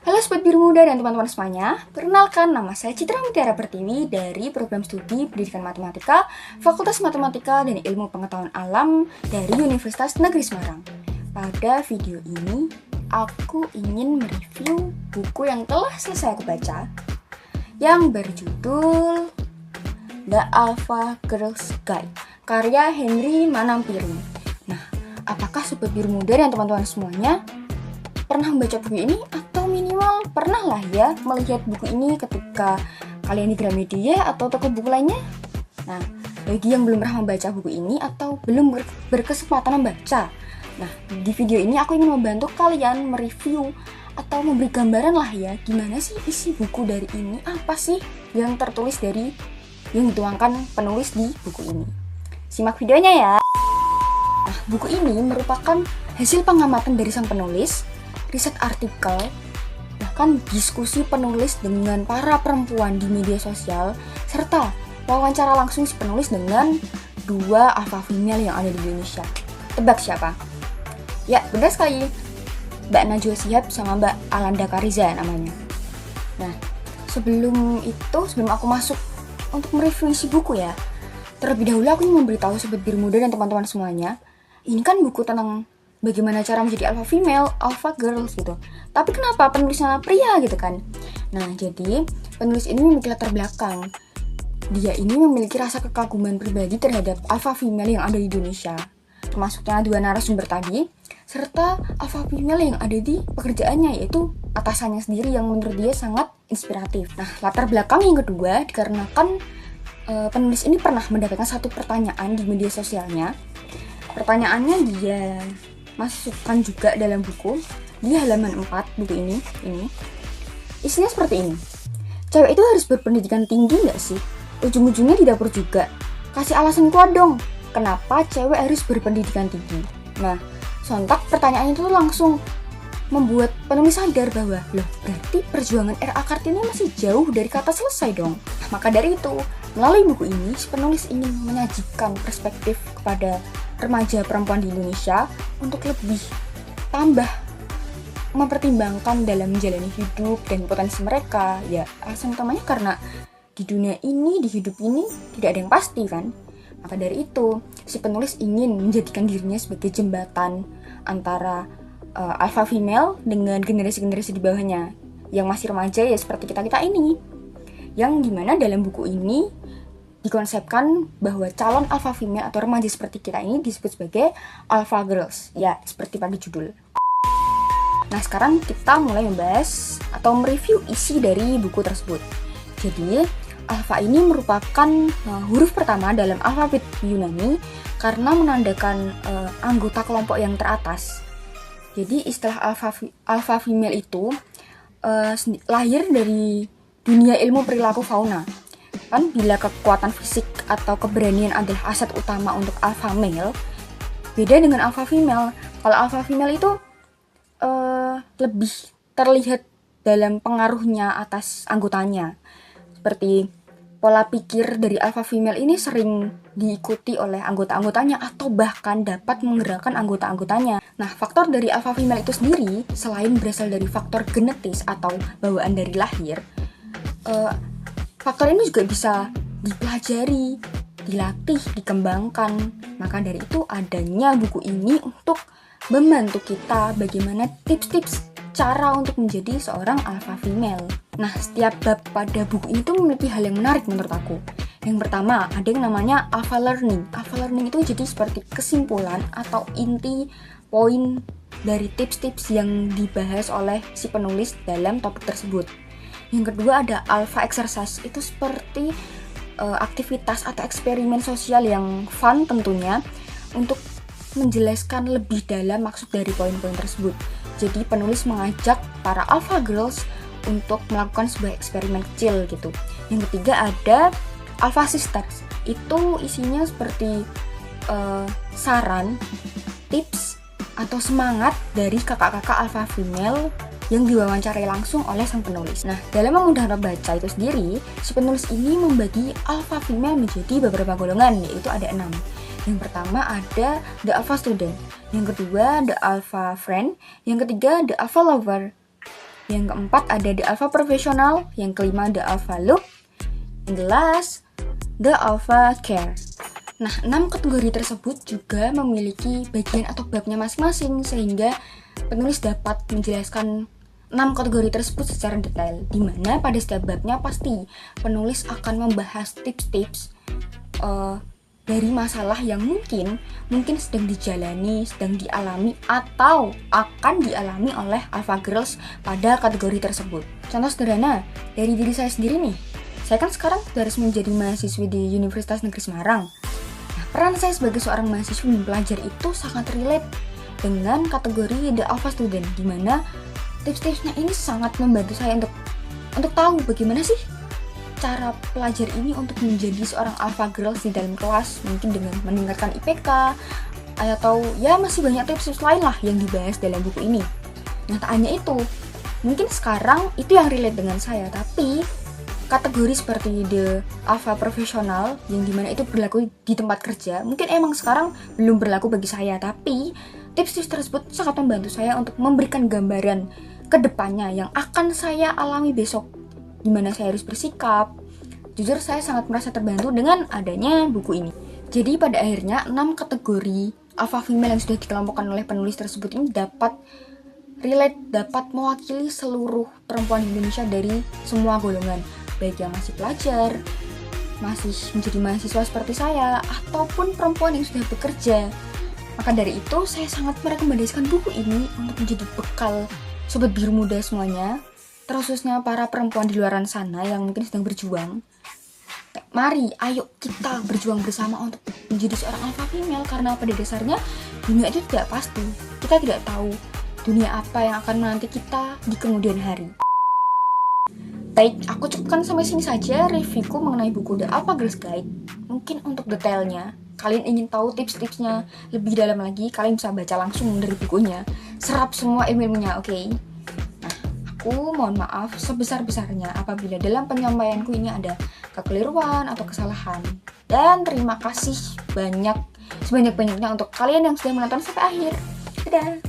Halo Sobat Biru Muda dan teman-teman semuanya, perkenalkan nama saya Citra Mutiara Pertiwi dari Program Studi Pendidikan Matematika, Fakultas Matematika dan Ilmu Pengetahuan Alam dari Universitas Negeri Semarang. Pada video ini, aku ingin mereview buku yang telah selesai aku baca, yang berjudul The Alpha Girls Guide, karya Henry Manampiring. Nah, apakah Sobat Biru Muda dan teman-teman semuanya pernah membaca buku ini atau minimal pernah lah ya melihat buku ini ketika kalian di Gramedia atau toko buku lainnya? Nah, bagi yang belum pernah membaca buku ini atau belum berkesempatan membaca, nah di video ini aku ingin membantu kalian mereview atau memberi gambaran lah ya gimana sih isi buku dari ini, apa sih yang tertulis dari yang dituangkan penulis di buku ini. Simak videonya ya. Nah, buku ini merupakan hasil pengamatan dari sang penulis, riset artikel, bahkan diskusi penulis dengan para perempuan di media sosial, serta wawancara langsung si penulis dengan dua alpha female yang ada di Indonesia. Tebak siapa? Ya, benar sekali, Mbak Najwa Shihab sama Mbak Alanda Kariza namanya. Nah, sebelum aku masuk untuk mereview isi buku ya, terlebih dahulu aku ingin memberitahu Sobat Biru Muda dan teman-teman semuanya, ini kan buku tentang bagaimana cara menjadi alpha female, alpha girls gitu. Tapi kenapa penulisnya pria gitu kan? Nah, jadi penulis ini memiliki latar belakang. Dia ini memiliki rasa kekaguman pribadi terhadap alpha female yang ada di Indonesia, termasuknya dua narasumber tadi, serta alpha female yang ada di pekerjaannya, yaitu atasannya sendiri yang menurut dia sangat inspiratif. Nah, latar belakang yang kedua dikarenakan penulis ini pernah mendapatkan satu pertanyaan di media sosialnya. Pertanyaannya dia masukkan juga dalam buku di halaman 4 buku ini. Isinya seperti ini. Cewek itu harus berpendidikan tinggi gak sih? Ujung-ujungnya di dapur juga. Kasih alasan kuat dong, kenapa cewek harus berpendidikan tinggi? Nah, sontak pertanyaan itu langsung membuat penulis sadar bahwa, loh, berarti perjuangan R.A. Kartini masih jauh dari kata selesai dong. Maka dari itu, melalui buku ini, si penulis ingin menyajikan perspektif kepada remaja perempuan di Indonesia untuk lebih tambah mempertimbangkan dalam menjalani hidup dan potensi mereka. Ya, alasan utamanya karena di dunia ini, di hidup ini tidak ada yang pasti kan. Maka dari itu, si penulis ingin menjadikan dirinya sebagai jembatan antara alpha female dengan generasi-generasi di bawahnya yang masih remaja ya seperti kita-kita ini. Yang dimana dalam buku ini dikonsepkan bahwa calon alpha female atau remaja seperti kita ini disebut sebagai alpha girls, ya seperti pada judul. Nah, sekarang kita mulai membahas atau mereview isi dari buku tersebut. Jadi, alpha ini merupakan huruf pertama dalam alfabet Yunani karena menandakan anggota kelompok yang teratas. Jadi, istilah alpha female itu lahir dari dunia ilmu perilaku fauna. Kan bila kekuatan fisik atau keberanian adalah aset utama untuk alpha male, beda dengan alpha female. Kalau alpha female itu lebih terlihat dalam pengaruhnya atas anggotanya. Seperti pola pikir dari alpha female ini sering diikuti oleh anggota-anggotanya atau bahkan dapat menggerakkan anggota-anggotanya. Nah, faktor dari alpha female itu sendiri selain berasal dari faktor genetis atau bawaan dari lahir, faktor ini juga bisa dipelajari, dilatih, dikembangkan. Maka dari itu adanya buku ini untuk membantu kita bagaimana tips-tips cara untuk menjadi seorang alpha female. Nah, setiap bab pada buku ini tuh memiliki hal yang menarik menurut aku. Yang pertama, ada yang namanya alpha learning. Alpha learning itu jadi seperti kesimpulan atau inti poin dari tips-tips yang dibahas oleh si penulis dalam topik tersebut. Yang kedua ada alpha exercise, itu seperti aktivitas atau eksperimen sosial yang fun tentunya untuk menjelaskan lebih dalam maksud dari poin-poin tersebut. Jadi penulis mengajak para alpha girls untuk melakukan sebuah eksperimen kecil gitu. Yang ketiga ada alpha sisters, itu isinya seperti saran, tips atau semangat dari kakak-kakak alpha female yang diwawancarai langsung oleh sang penulis. Nah, dalam memudahkan pembaca itu sendiri, si penulis ini membagi alpha female menjadi beberapa golongan, yaitu ada 6. Yang pertama ada the alpha student, yang kedua the alpha friend, yang ketiga the alpha lover, Yang keempat ada The Alpha Professional. Yang kelima The Alpha Look. And the last, The Alpha Care. Nah, 6 kategori tersebut juga memiliki bagian atau babnya masing-masing, sehingga penulis dapat menjelaskan 6 kategori tersebut secara detail, di mana pada setiap babnya pasti penulis akan membahas tips-tips dari masalah yang mungkin sedang dijalani, sedang dialami, atau akan dialami oleh Alpha Girls pada kategori tersebut. Contoh sederhana, dari diri saya sendiri nih. Saya kan sekarang harus menjadi mahasiswi di Universitas Negeri Semarang. Nah, peran saya sebagai seorang mahasiswi dan pelajar itu sangat relate dengan kategori The Alpha Student, di mana tips-tipsnya ini sangat membantu saya untuk tahu bagaimana sih cara pelajar ini untuk menjadi seorang Alpha Girls di dalam kelas, mungkin dengan meningkatkan IPK, atau ya masih banyak tips lain lah yang dibahas dalam buku ini. Nah, tak hanya itu, mungkin sekarang itu yang relate dengan saya, tapi kategori seperti The Alpha Professional, yang dimana itu berlaku di tempat kerja, mungkin emang sekarang belum berlaku bagi saya, tapi tips-tips tersebut sangat membantu saya untuk memberikan gambaran ke depannya yang akan saya alami besok, gimana saya harus bersikap. Jujur saya sangat merasa terbantu dengan adanya buku ini. Jadi pada akhirnya 6 kategori alpha female yang sudah dikelompokkan oleh penulis tersebut ini dapat relate, dapat mewakili seluruh perempuan Indonesia dari semua golongan, baik yang masih pelajar, masih menjadi mahasiswa seperti saya, ataupun perempuan yang sudah bekerja. Maka dari itu saya sangat merekomendasikan buku ini untuk menjadi bekal sobat biru muda semuanya, terkhususnya para perempuan di luar sana yang mungkin sedang berjuang. Mari, ayo kita berjuang bersama untuk menjadi seorang alpha female, karena pada dasarnya dunia itu tidak pasti. Kita tidak tahu dunia apa yang akan menanti kita di kemudian hari. Baik, aku cukupkan sampai sini saja reviewku mengenai buku The Alpha Girls Guide. Mungkin untuk detailnya, kalian ingin tahu tips-tipsnya lebih dalam lagi, kalian bisa baca langsung dari bukunya. Serap semua ilmunya, oke? Aku mohon maaf sebesar-besarnya apabila dalam penyampaianku ini ada kekeliruan atau kesalahan. Dan terima kasih sebanyak-banyaknya untuk kalian yang sudah menonton sampai akhir. Dadah!